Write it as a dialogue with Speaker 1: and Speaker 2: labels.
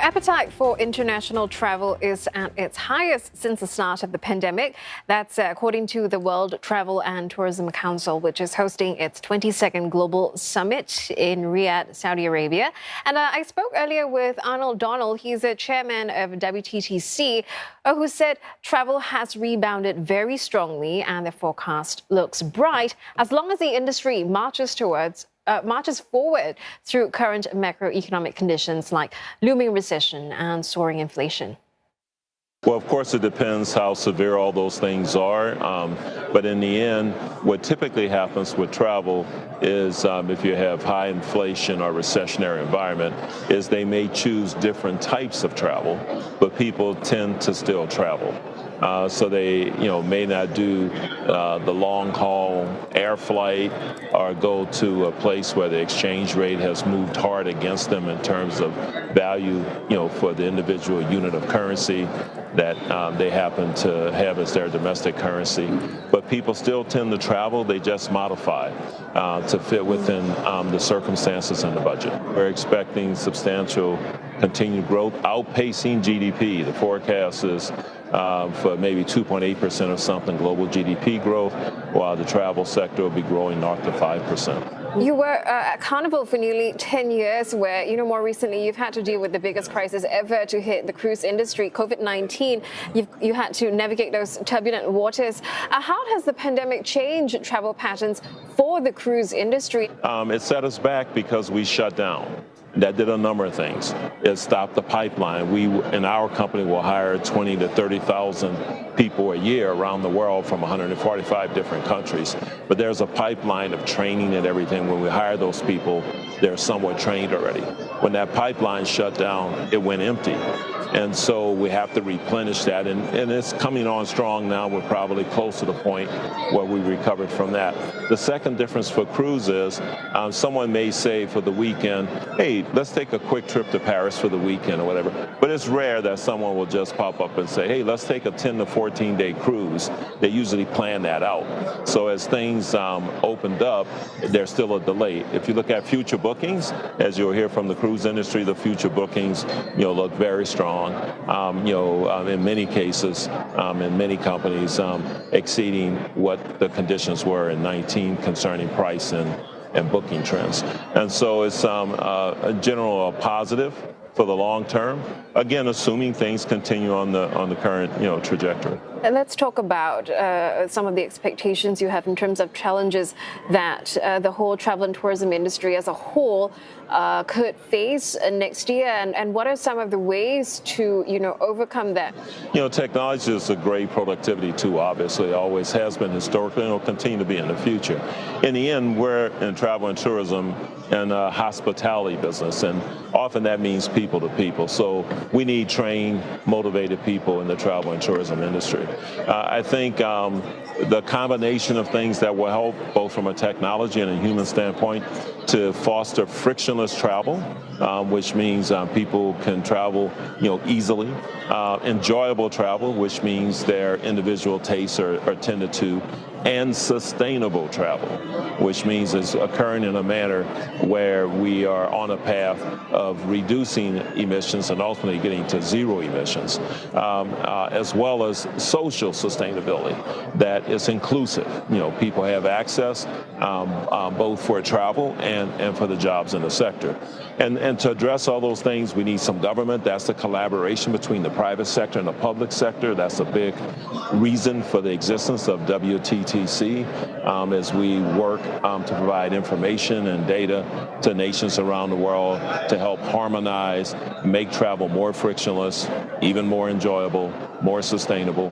Speaker 1: appetite for international travel is at its highest since the start of the pandemic. That's according to the World Travel and Tourism Council, which is hosting its 22nd Global Summit in Riyadh, Saudi Arabia. And I spoke earlier with Arnold Donald. He's a chairman of WTTC, who said travel has rebounded very strongly and the forecast looks bright as long as the industry marches forward through current macroeconomic conditions like looming recession and soaring inflation.
Speaker 2: Well, of course, it depends how severe all those things are. But in the end, what typically happens with travel is if you have high inflation or recessionary environment, is they may choose different types of travel, but people tend to still travel. So they, may not do the long haul air flight or go to a place where the exchange rate has moved hard against them in terms of value, for the individual unit of currency that they happen to have as their domestic currency. But people still tend to travel. They just modify to fit within the circumstances and the budget. We're expecting substantial continued growth, outpacing GDP. The forecast is for maybe 2.8% or something global GDP growth, while the travel sector will be growing north of 5%.
Speaker 1: You were at Carnival for nearly 10 years, where, more recently you've had to deal with the biggest crisis ever to hit the cruise industry, COVID-19. You had to navigate those turbulent waters. How has the pandemic changed travel patterns for the cruise industry?
Speaker 2: It set us back because we shut down. That did a number of things. It stopped the pipeline. We, in our company, will hire 20 to 30,000 people a year around the world from 145 different countries. But there's a pipeline of training and everything. When we hire those people, they're somewhat trained already. When that pipeline shut down, it went empty. And so we have to replenish that. And it's coming on strong now. We're probably close to the point where we recovered from that. The second difference for cruise is someone may say for the weekend, hey, let's take a quick trip to Paris for the weekend or whatever. But it's rare that someone will just pop up and say, hey, let's take a 10 to 14-day cruise. They usually plan that out. So as things opened up, there's still a delay. If you look at future bookings, as you'll hear from the cruise industry, the future bookings look very strong. In many cases, in many companies, exceeding what the conditions were in 19 concerning price and booking trends. And so it's a general positive for the long term, again, assuming things continue on the current trajectory.
Speaker 1: And let's talk about some of the expectations you have in terms of challenges that the whole travel and tourism industry as a whole could face next year, and what are some of the ways to overcome that?
Speaker 2: Technology is a great productivity tool. Obviously, it always has been historically, and will continue to be in the future. In the end, we're in travel and tourism and hospitality business, and often that means people to people. So we need trained, motivated people in the travel and tourism industry. I think the combination of things that will help, both from a technology and a human standpoint, to foster frictionless travel, which means people can travel easily, enjoyable travel, which means their individual tastes are tended to, and sustainable travel, which means it's occurring in a manner where we are on a path of reducing emissions and ultimately getting to zero emissions, as well as social sustainability that is inclusive. People have access both for travel and for the jobs in the sector. And to address all those things, we need some government. That's the collaboration between the private sector and the public sector. That's a big reason for the existence of WTTC as we work to provide information and data to nations around the world to help harmonize, make travel more frictionless, even more enjoyable, more sustainable.